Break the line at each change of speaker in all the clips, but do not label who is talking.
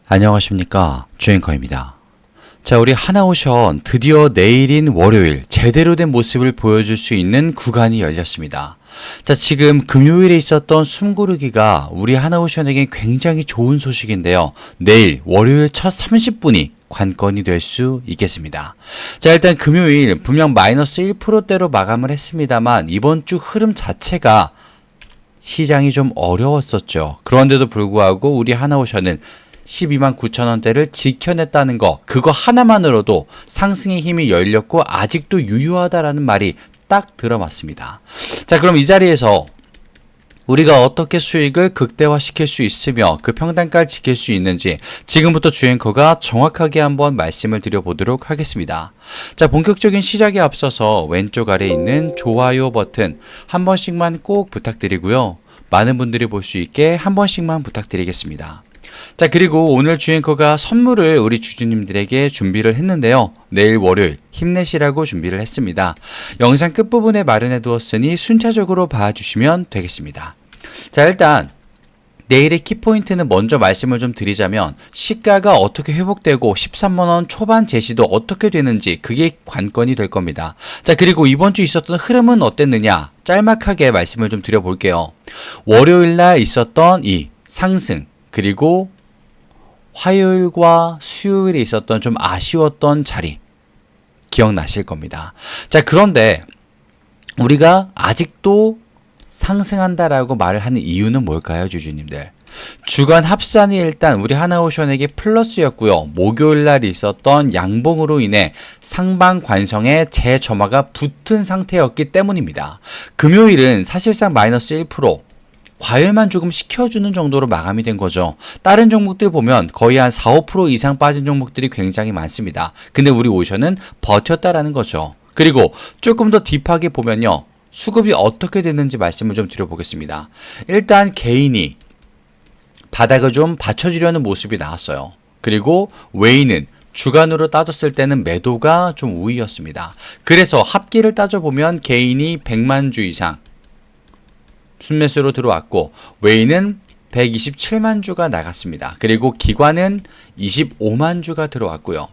안녕하십니까, 주앵커입니다. 자, 우리 하나오션 드디어 내일인 월요일 제대로 된 모습을 보여줄 수 있는 구간이 열렸습니다. 자, 지금 금요일에 있었던 숨고르기가 우리 하나오션에게 굉장히 좋은 소식인데요. 내일 월요일 첫 30분이 관건이 될 수 있겠습니다. 자, 일단 금요일 분명 마이너스 1%대로 마감을 했습니다만 이번 주 흐름 자체가 시장이 좀 어려웠었죠. 그런데도 불구하고 우리 하나오션은 12만 9천 원대를 지켜냈다는 거, 그거 하나만으로도 상승의 힘이 열렸고 아직도 유효하다라는 말이 딱 들어맞습니다. 자, 그럼 이 자리에서 우리가 어떻게 수익을 극대화시킬 수 있으며 그 평단가를 지킬 수 있는지 지금부터 주앵커가 정확하게 한번 말씀을 드려보도록 하겠습니다. 자, 본격적인 시작에 앞서서 왼쪽 아래에 있는 좋아요 버튼 한 번씩만 꼭 부탁드리고요. 많은 분들이 볼 수 있게 한 번씩만 부탁드리겠습니다. 자, 그리고 오늘 주앵커가 선물을 우리 주주님들에게 준비를 했는데요. 내일 월요일 힘내시라고 준비를 했습니다. 영상 끝부분에 마련해 두었으니 순차적으로 봐주시면 되겠습니다. 자, 일단 내일의 키포인트는 먼저 말씀을 좀 드리자면 시가가 어떻게 회복되고 13만원 초반 제시도 어떻게 되는지 그게 관건이 될 겁니다. 자, 그리고 이번 주 있었던 흐름은 어땠느냐 짤막하게 말씀을 좀 드려볼게요. 월요일날 있었던 이 상승, 그리고 화요일과 수요일에 있었던 좀 아쉬웠던 자리 기억나실 겁니다. 자, 그런데 우리가 아직도 상승한다라고 말을 하는 이유는 뭘까요, 주주님들? 주간 합산이 일단 우리 하나오션에게 플러스였고요. 목요일 날 있었던 양봉으로 인해 상방 관성에 재점화가 붙은 상태였기 때문입니다. 금요일은 사실상 마이너스 1%, 과열만 조금 식혀주는 정도로 마감이 된 거죠. 다른 종목들 보면 거의 한 4, 5% 이상 빠진 종목들이 굉장히 많습니다. 근데 우리 오션은 버텼다라는 거죠. 그리고 조금 더 딥하게 보면요. 수급이 어떻게 됐는지 말씀을 좀 드려보겠습니다. 일단 개인이 바닥을 좀 받쳐주려는 모습이 나왔어요. 그리고 외인은 주간으로 따졌을 때는 매도가 좀 우위였습니다. 그래서 합계를 따져보면 개인이 100만 주 이상 순매수로 들어왔고 외인은 127만 주가 나갔습니다. 그리고 기관은 25만 주가 들어왔고요.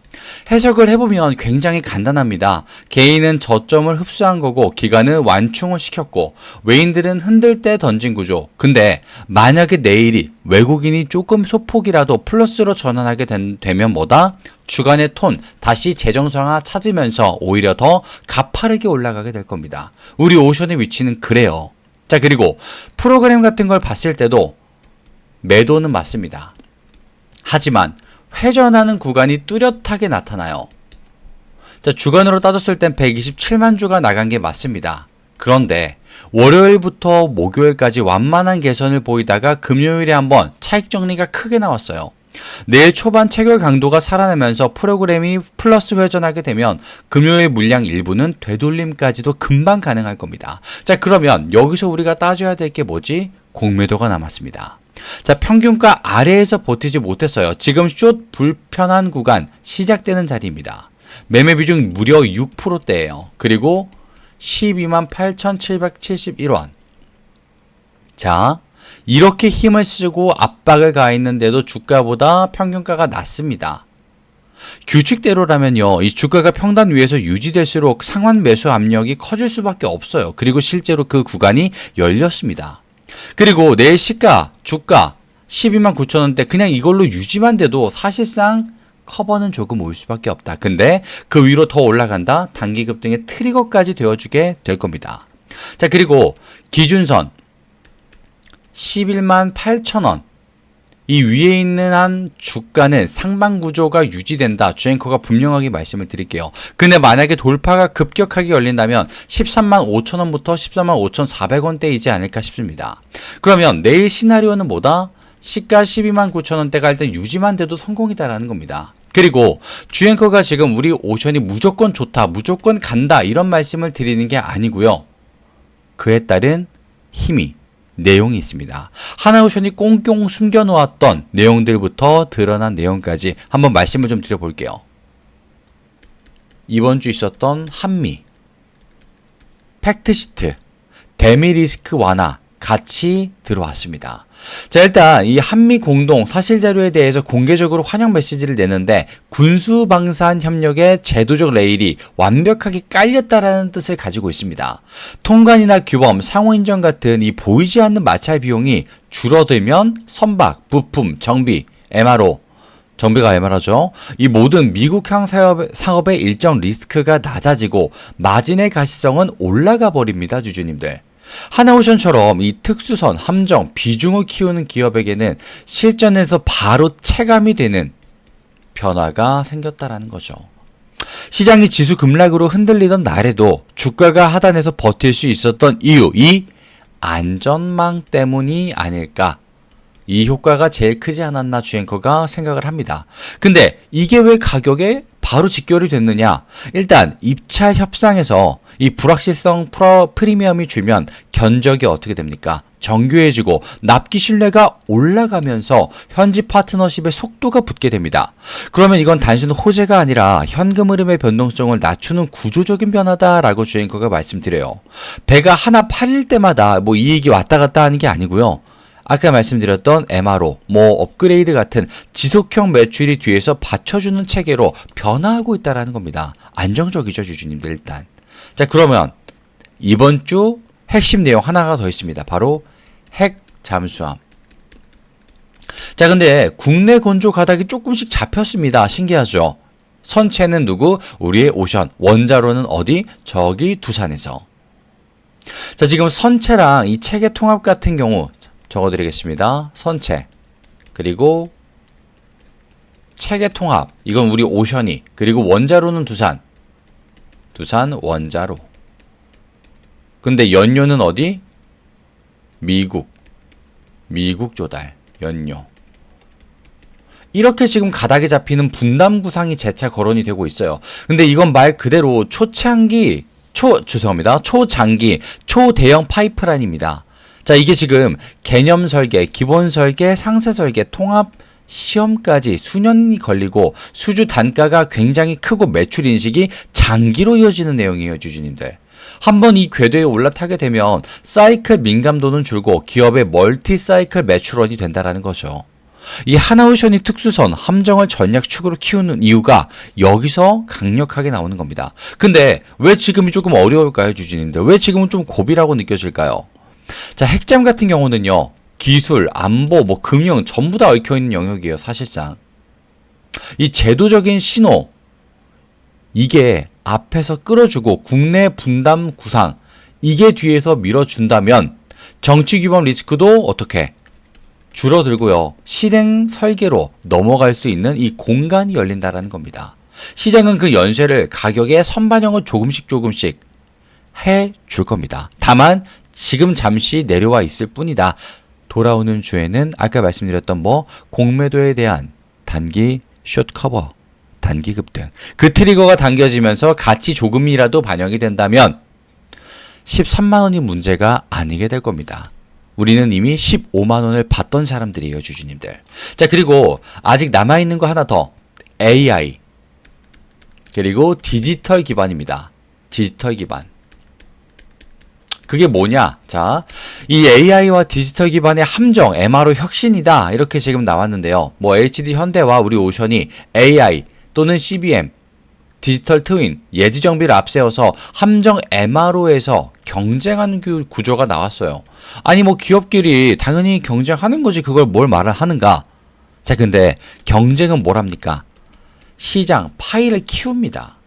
해석을 해보면 굉장히 간단합니다. 개인은 저점을 흡수한 거고 기관은 완충을 시켰고 외인들은 흔들 때 던진 구조. 근데 만약에 내일이 외국인이 조금 소폭이라도 플러스로 전환하게 되면 뭐다? 주간의 톤 다시 재정상화 찾으면서 오히려 더 가파르게 올라가게 될 겁니다. 우리 오션의 위치는 그래요. 자, 그리고 프로그램 같은 걸 봤을 때도 매도는 맞습니다. 하지만 회전하는 구간이 뚜렷하게 나타나요. 자, 주간으로 따졌을 땐 127만 주가 나간 게 맞습니다. 그런데 월요일부터 목요일까지 완만한 개선을 보이다가 금요일에 한번 차익 정리가 크게 나왔어요. 내일 초반 체결 강도가 살아나면서 프로그램이 플러스 회전하게 되면 금요일 물량 일부는 되돌림까지도 금방 가능할 겁니다. 자, 그러면 여기서 우리가 따져야 될 게 뭐지? 공매도가 남았습니다. 자, 평균가 아래에서 버티지 못했어요. 지금 숏 불편한 구간 시작되는 자리입니다. 매매 비중 무려 6%대예요. 그리고 12만 8,771원. 자, 이렇게 힘을 쓰고 압박을 가했는데도 주가보다 평균가가 낮습니다. 규칙대로라면요, 이 주가가 평단 위에서 유지될수록 상환 매수 압력이 커질 수밖에 없어요. 그리고 실제로 그 구간이 열렸습니다. 그리고 내일 시가, 주가 12만 9천 원대 그냥 이걸로 유지만 돼도 사실상 커버는 조금 올 수밖에 없다. 근데 그 위로 더 올라간다? 단기 급등의 트리거까지 되어주게 될 겁니다. 자, 그리고 기준선 11만 8천 원. 이 위에 있는 한 주가는 상방 구조가 유지된다. 주앵커가 분명하게 말씀을 드릴게요. 근데 만약에 돌파가 급격하게 열린다면 13만 5천 원부터 13만 5,400원대이지 않을까 싶습니다. 그러면 내일 시나리오는 뭐다? 시가 12만 9천 원대가 일단 유지만 돼도 성공이다라는 겁니다. 그리고 주앵커가 지금 우리 오션이 무조건 좋다, 무조건 간다 이런 말씀을 드리는 게 아니고요. 그에 따른 힘이 내용이 있습니다. 하나오션이 꽁꽁 숨겨놓았던 내용들부터 드러난 내용까지 한번 말씀을 좀 드려볼게요. 이번 주 있었던 한미, 팩트시트, 대미 리스크 완화 같이 들어왔습니다. 자, 일단 이 한미 공동 사실 자료에 대해서 공개적으로 환영 메시지를 내는데 군수 방산 협력의 제도적 레일이 완벽하게 깔렸다라는 뜻을 가지고 있습니다. 통관이나 규범, 상호 인정 같은 이 보이지 않는 마찰 비용이 줄어들면 선박, 부품, 정비, MRO, 정비가 MRO죠. 이 모든 미국향 상업의 일정 리스크가 낮아지고 마진의 가시성은 올라가 버립니다, 주주님들. 하나오션처럼 이 특수선, 함정, 비중을 키우는 기업에게는 실전에서 바로 체감이 되는 변화가 생겼다라는 거죠. 시장이 지수 급락으로 흔들리던 날에도 주가가 하단에서 버틸 수 있었던 이유, 이 안전망 때문이 아닐까. 이 효과가 제일 크지 않았나 주앵커가 생각을 합니다. 근데 이게 왜 가격에 바로 직결이 됐느냐? 일단 입찰 협상에서 이 불확실성 프리미엄이 줄면 견적이 어떻게 됩니까? 정교해지고 납기 신뢰가 올라가면서 현지 파트너십의 속도가 붙게 됩니다. 그러면 이건 단순 호재가 아니라 현금 흐름의 변동성을 낮추는 구조적인 변화다라고 주앵커가 말씀드려요. 배가 하나 팔릴 때마다 뭐 이익이 왔다 갔다 하는 게 아니고요. 아까 말씀드렸던 MRO, 업그레이드 같은 지속형 매출이 뒤에서 받쳐주는 체계로 변화하고 있다는 겁니다. 안정적이죠, 주주님들 일단. 자, 그러면 이번 주 핵심 내용 하나가 더 있습니다. 바로 핵 잠수함. 자, 근데 국내 건조 가닥이 조금씩 잡혔습니다. 신기하죠? 선체는 누구? 우리의 오션. 원자로는 어디? 저기 두산에서. 자, 지금 선체랑 이 체계 통합 같은 경우 적어드리겠습니다. 선체, 그리고 체계 통합, 이건 우리 오션이, 그리고 원자로는 두산 원자로. 근데 연료는 어디? 미국 조달, 연료. 이렇게 지금 가닥에 잡히는 분담 구상이 재차 거론이 되고 있어요. 근데 이건 말 그대로 초장기, 초대형 파이프라인입니다. 자, 이게 지금 개념 설계, 기본 설계, 상세 설계, 통합 시험까지 수년이 걸리고 수주 단가가 굉장히 크고 매출 인식이 장기로 이어지는 내용이에요, 주주님들. 한번 이 궤도에 올라타게 되면 사이클 민감도는 줄고 기업의 멀티 사이클 매출원이 된다라는 거죠. 이 하나오션이 특수선, 함정을 전략축으로 키우는 이유가 여기서 강력하게 나오는 겁니다. 근데 왜 지금이 조금 어려울까요, 주주님들? 왜 지금은 좀 고비라고 느껴질까요? 자, 핵잠 같은 경우는요, 기술, 안보, 금융 전부 다 얽혀있는 영역이에요, 사실상. 이 제도적인 신호, 이게 앞에서 끌어주고 국내 분담 구상, 이게 뒤에서 밀어준다면 정치 규범 리스크도 어떻게 줄어들고요, 실행 설계로 넘어갈 수 있는 이 공간이 열린다라는 겁니다. 시장은 그 연쇄를 가격의 선반영을 조금씩 해 줄 겁니다. 다만 지금 잠시 내려와 있을 뿐이다. 돌아오는 주에는 아까 말씀드렸던 공매도에 대한 단기 숏 커버, 단기 급등, 그 트리거가 당겨지면서 가치 조금이라도 반영이 된다면 13만 원이 문제가 아니게 될 겁니다. 우리는 이미 15만 원을 받던 사람들이에요, 주주님들. 자, 그리고 아직 남아있는 거 하나 더, AI, 그리고 디지털 기반입니다. 디지털 기반. 그게 뭐냐? 자, 이 AI와 디지털 기반의 함정, MRO 혁신이다. 이렇게 지금 나왔는데요. HD 현대와 우리 오션이 AI 또는 CBM, 디지털 트윈, 예지 정비를 앞세워서 함정 MRO에서 경쟁하는 구조가 나왔어요. 아니 기업끼리 당연히 경쟁하는 거지, 그걸 뭘 말을 하는가? 자, 근데 경쟁은 뭘 합니까? 시장 파일을 키웁니다.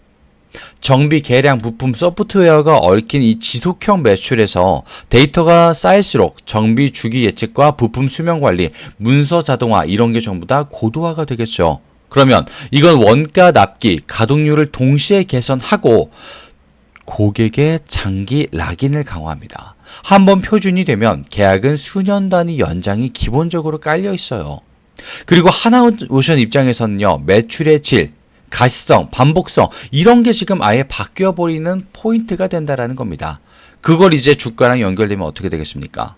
정비, 계량, 부품, 소프트웨어가 얽힌 이 지속형 매출에서 데이터가 쌓일수록 정비 주기 예측과 부품 수명 관리, 문서 자동화 이런 게 전부 다 고도화가 되겠죠. 그러면 이건 원가 납기, 가동률을 동시에 개선하고 고객의 장기 락인을 강화합니다. 한번 표준이 되면 계약은 수년 단위 연장이 기본적으로 깔려 있어요. 그리고 하나오션 입장에서는요, 매출의 질, 가시성, 반복성 이런 게 지금 아예 바뀌어버리는 포인트가 된다라는 겁니다. 그걸 이제 주가랑 연결되면 어떻게 되겠습니까?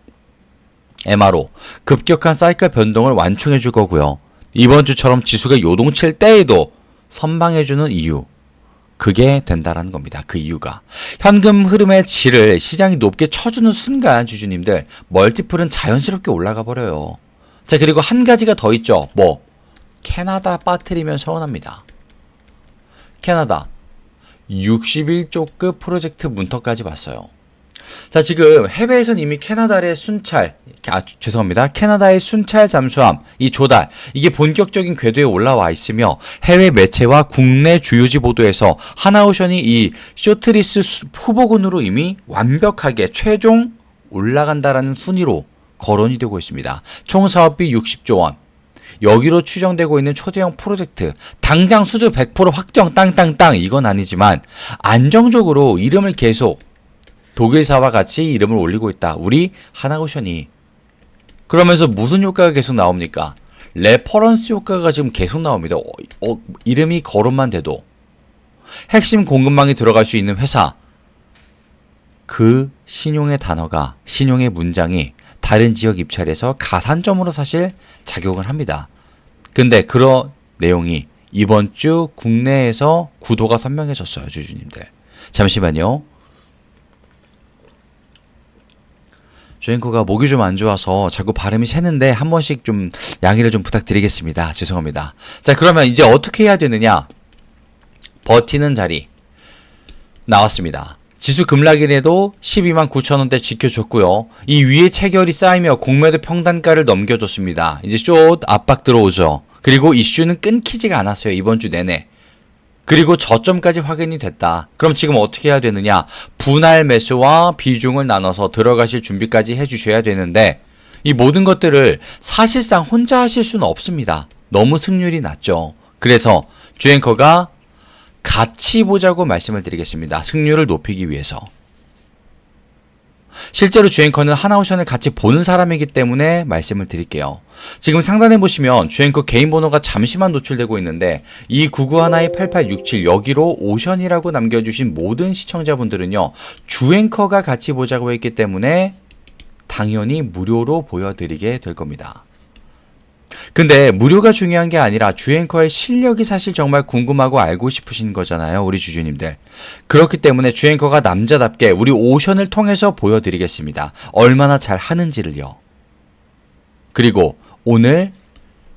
MRO, 급격한 사이클 변동을 완충해 줄 거고요. 이번 주처럼 지수가 요동칠 때에도 선방해 주는 이유, 그게 된다라는 겁니다. 그 이유가 현금 흐름의 질을 시장이 높게 쳐주는 순간 주주님들 멀티플은 자연스럽게 올라가 버려요. 자, 그리고 한 가지가 더 있죠. 뭐? 캐나다 빠뜨리면 서운합니다. 캐나다 61조급 프로젝트 문턱까지 봤어요. 자, 지금 해외에선 이미 캐나다의 순찰, 죄송합니다. 캐나다의 순찰 잠수함, 이 조달, 이게 본격적인 궤도에 올라와 있으며 해외 매체와 국내 주요지 보도에서 하나오션이 이 쇼트리스 후보군으로 이미 완벽하게 최종 올라간다라는 순위로 거론이 되고 있습니다. 총 사업비 60조 원. 여기로 추정되고 있는 초대형 프로젝트, 당장 수주 100% 확정 땅땅땅 이건 아니지만 안정적으로 이름을 계속 독일사와 같이 이름을 올리고 있다. 우리 하나오션이. 그러면서 무슨 효과가 계속 나옵니까? 레퍼런스 효과가 지금 계속 나옵니다. 이름이 거론만 돼도. 핵심 공급망이 들어갈 수 있는 회사. 그 신용의 단어가, 신용의 문장이 다른 지역 입찰에서 가산점으로 사실 작용을 합니다. 근데 그런 내용이 이번 주 국내에서 구도가 선명해졌어요, 주주님들. 잠시만요. 주앵커가 목이 좀 안 좋아서 자꾸 발음이 새는데 한 번씩 좀 양해를 좀 부탁드리겠습니다. 죄송합니다. 자, 그러면 이제 어떻게 해야 되느냐? 버티는 자리 나왔습니다. 지수 급락일에도 12만 9천 원대 지켜줬고요. 이 위에 체결이 쌓이며 공매도 평단가를 넘겨줬습니다. 이제 숏 압박 들어오죠. 그리고 이슈는 끊기지가 않았어요. 이번 주 내내. 그리고 저점까지 확인이 됐다. 그럼 지금 어떻게 해야 되느냐? 분할 매수와 비중을 나눠서 들어가실 준비까지 해주셔야 되는데 이 모든 것들을 사실상 혼자 하실 수는 없습니다. 너무 승률이 낮죠. 그래서 주앵커가 같이 보자고 말씀을 드리겠습니다. 승률을 높이기 위해서. 실제로 주앵커는 하나오션을 같이 보는 사람이기 때문에 말씀을 드릴게요. 지금 상단에 보시면 주앵커 개인 번호가 잠시만 노출되고 있는데 이 9912-8867 여기로 오션이라고 남겨주신 모든 시청자분들은요. 주앵커가 같이 보자고 했기 때문에 당연히 무료로 보여드리게 될 겁니다. 근데 무료가 중요한 게 아니라 주앵커의 실력이 사실 정말 궁금하고 알고 싶으신 거잖아요, 우리 주주님들. 그렇기 때문에 주앵커가 남자답게 우리 오션을 통해서 보여드리겠습니다. 얼마나 잘 하는지를요. 그리고 오늘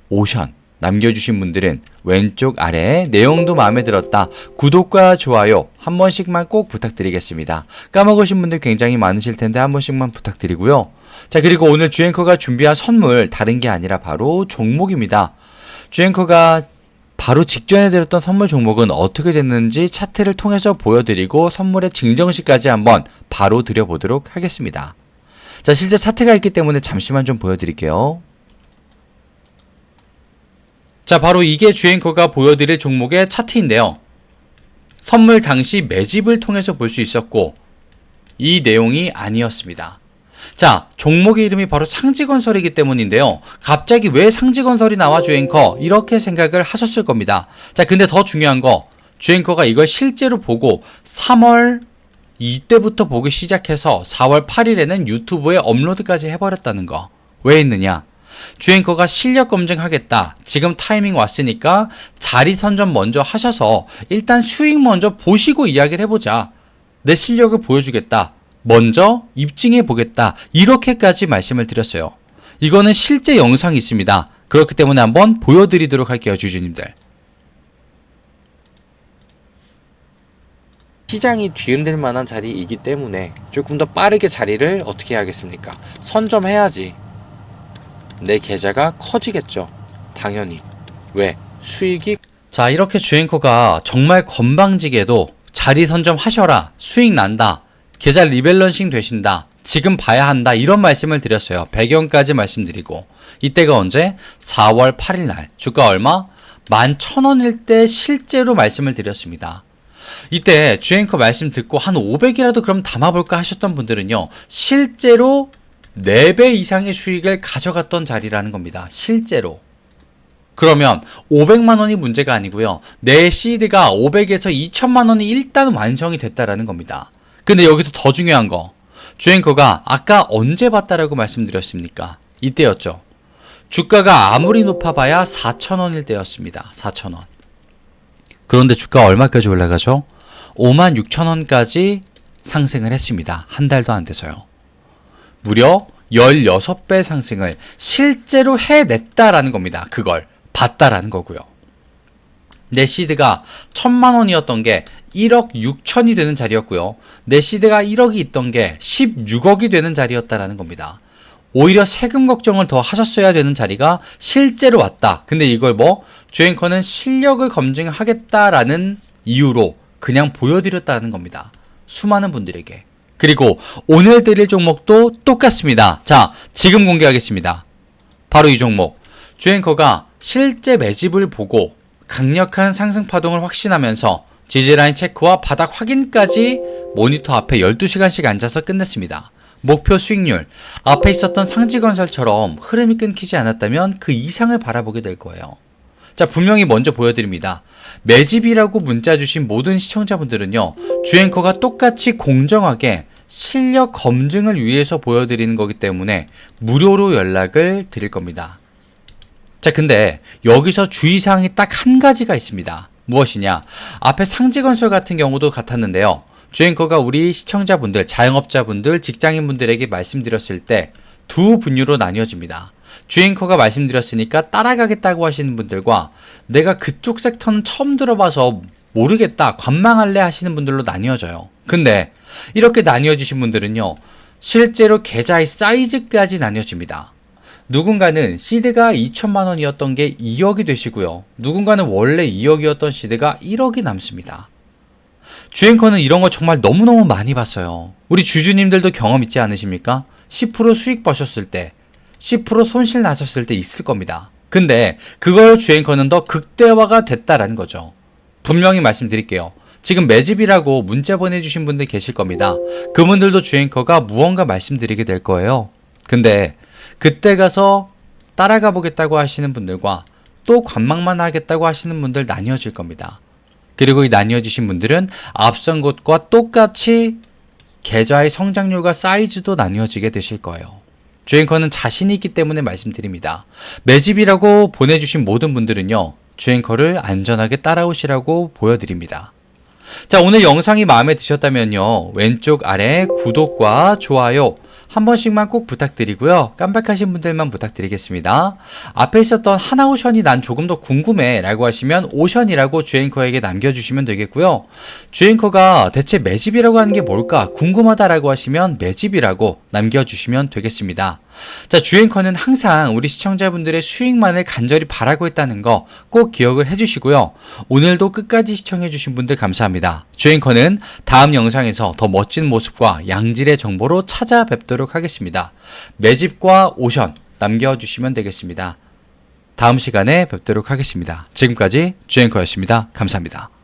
오션 남겨주신 분들은 왼쪽 아래에 내용도 마음에 들었다. 구독과 좋아요 한 번씩만 꼭 부탁드리겠습니다. 까먹으신 분들 굉장히 많으실 텐데 한 번씩만 부탁드리고요. 자, 그리고 오늘 주앵커가 준비한 선물 다른 게 아니라 바로 종목입니다. 주앵커가 바로 직전에 드렸던 선물 종목은 어떻게 됐는지 차트를 통해서 보여드리고 선물의 증정시까지 한번 바로 드려보도록 하겠습니다. 자, 실제 차트가 있기 때문에 잠시만 좀 보여드릴게요. 자, 바로 이게 주앵커가 보여드릴 종목의 차트인데요. 선물 당시 매집을 통해서 볼 수 있었고 이 내용이 아니었습니다. 자, 종목의 이름이 바로 상지건설이기 때문인데요. 갑자기 왜 상지건설이 나와 주앵커? 이렇게 생각을 하셨을 겁니다. 자, 근데 더 중요한 거 주앵커가 이걸 실제로 보고 3월 이때부터 보기 시작해서 4월 8일에는 유튜브에 업로드까지 해버렸다는 거. 왜 했느냐? 주앵커가 실력 검증하겠다. 지금 타이밍 왔으니까 자리 선점 먼저 하셔서 일단 수익 먼저 보시고 이야기를 해보자. 내 실력을 보여주겠다. 먼저 입증해 보겠다. 이렇게까지 말씀을 드렸어요. 이거는 실제 영상이 있습니다. 그렇기 때문에 한번 보여드리도록 할게요, 주주님들. 시장이 뒤흔들 만한 자리이기 때문에 조금 더 빠르게 자리를 어떻게 해야겠습니까? 선점해야지 내 계좌가 커지겠죠. 당연히. 왜? 수익이. 자, 이렇게 주앵커가 정말 건방지게도 자리 선점하셔라. 수익 난다. 계좌 리밸런싱 되신다. 지금 봐야 한다. 이런 말씀을 드렸어요. 배경까지 말씀드리고. 이때가 언제? 4월 8일 날. 주가 얼마? 11,000원일 때 실제로 말씀을 드렸습니다. 이때 주앵커 말씀 듣고 한 500이라도 그럼 담아볼까 하셨던 분들은요. 실제로 4배 이상의 수익을 가져갔던 자리라는 겁니다. 실제로. 그러면 500만 원이 문제가 아니고요. 내 시드가 500에서 2천만 원이 일단 완성이 됐다라는 겁니다. 근데 여기서 더 중요한 거. 주앵커가 아까 언제 봤다라고 말씀드렸습니까? 이때였죠. 주가가 아무리 높아봐야 4,000원일 때였습니다. 4,000원. 그런데 주가가 얼마까지 올라가죠? 56,000원까지 상승을 했습니다. 한 달도 안 돼서요. 무려 16배 상승을 실제로 해냈다라는 겁니다. 그걸 봤다라는 거고요. 내 시드가 1,000만 원이었던 게 1억 6천이 되는 자리였고요. 내 시드가 1억이 있던 게 16억이 되는 자리였다라는 겁니다. 오히려 세금 걱정을 더 하셨어야 되는 자리가 실제로 왔다. 근데 이걸 주앵커는 실력을 검증하겠다라는 이유로 그냥 보여드렸다는 겁니다. 수많은 분들에게. 그리고 오늘 드릴 종목도 똑같습니다. 자, 지금 공개하겠습니다. 바로 이 종목. 주앵커가 실제 매집을 보고 강력한 상승 파동을 확신하면서 지지라인 체크와 바닥 확인까지 모니터 앞에 12시간씩 앉아서 끝냈습니다. 목표 수익률, 앞에 있었던 상지건설처럼 흐름이 끊기지 않았다면 그 이상을 바라보게 될 거예요. 자, 분명히 먼저 보여드립니다. 매집이라고 문자 주신 모든 시청자분들은요, 주앵커가 똑같이 공정하게 실력 검증을 위해서 보여드리는 거기 때문에 무료로 연락을 드릴 겁니다. 자, 근데 여기서 주의사항이 딱 한 가지가 있습니다. 무엇이냐? 앞에 상지건설 같은 경우도 같았는데요. 주앵커가 우리 시청자분들, 자영업자분들, 직장인분들에게 말씀드렸을 때 두 분류로 나뉘어집니다. 주앵커가 말씀드렸으니까 따라가겠다고 하시는 분들과 내가 그쪽 섹터는 처음 들어봐서 모르겠다, 관망할래 하시는 분들로 나뉘어져요. 근데 이렇게 나뉘어지신 분들은요, 실제로 계좌의 사이즈까지 나뉘어집니다. 누군가는 시드가 2천만 원이었던 게 2억이 되시고요. 누군가는 원래 2억이었던 시드가 1억이 남습니다. 주앵커는 이런 거 정말 너무너무 많이 봤어요. 우리 주주님들도 경험 있지 않으십니까? 10% 수익 버셨을 때, 10% 손실 나셨을 때 있을 겁니다. 근데 그걸 주앵커는 더 극대화가 됐다라는 거죠. 분명히 말씀드릴게요. 지금 매집이라고 문자 보내주신 분들 계실 겁니다. 그분들도 주앵커가 무언가 말씀드리게 될 거예요. 근데 그때 가서 따라가 보겠다고 하시는 분들과 또 관망만 하겠다고 하시는 분들 나뉘어질 겁니다. 그리고 이 나뉘어지신 분들은 앞선 것과 똑같이 계좌의 성장률과 사이즈도 나뉘어지게 되실 거예요. 주앵커는 자신이 있기 때문에 말씀드립니다. 매집이라고 보내주신 모든 분들은요, 주앵커를 안전하게 따라오시라고 보여드립니다. 자, 오늘 영상이 마음에 드셨다면요, 왼쪽 아래 구독과 좋아요 한 번씩만 꼭 부탁드리고요. 깜빡하신 분들만 부탁드리겠습니다. 앞에 있었던 하나오션이 난 조금 더 궁금해 라고 하시면 오션이라고 주앵커에게 남겨주시면 되겠고요. 주앵커가 대체 매집이라고 하는 게 뭘까 궁금하다라고 하시면 매집이라고 남겨주시면 되겠습니다. 자, 주앵커는 항상 우리 시청자분들의 수익만을 간절히 바라고 있다는 거 꼭 기억을 해주시고요. 오늘도 끝까지 시청해주신 분들 감사합니다. 주앵커는 다음 영상에서 더 멋진 모습과 양질의 정보로 찾아뵙도록 하겠습니다. 매집과 오션 남겨주시면 되겠습니다. 다음 시간에 뵙도록 하겠습니다. 지금까지 주앵커였습니다. 감사합니다.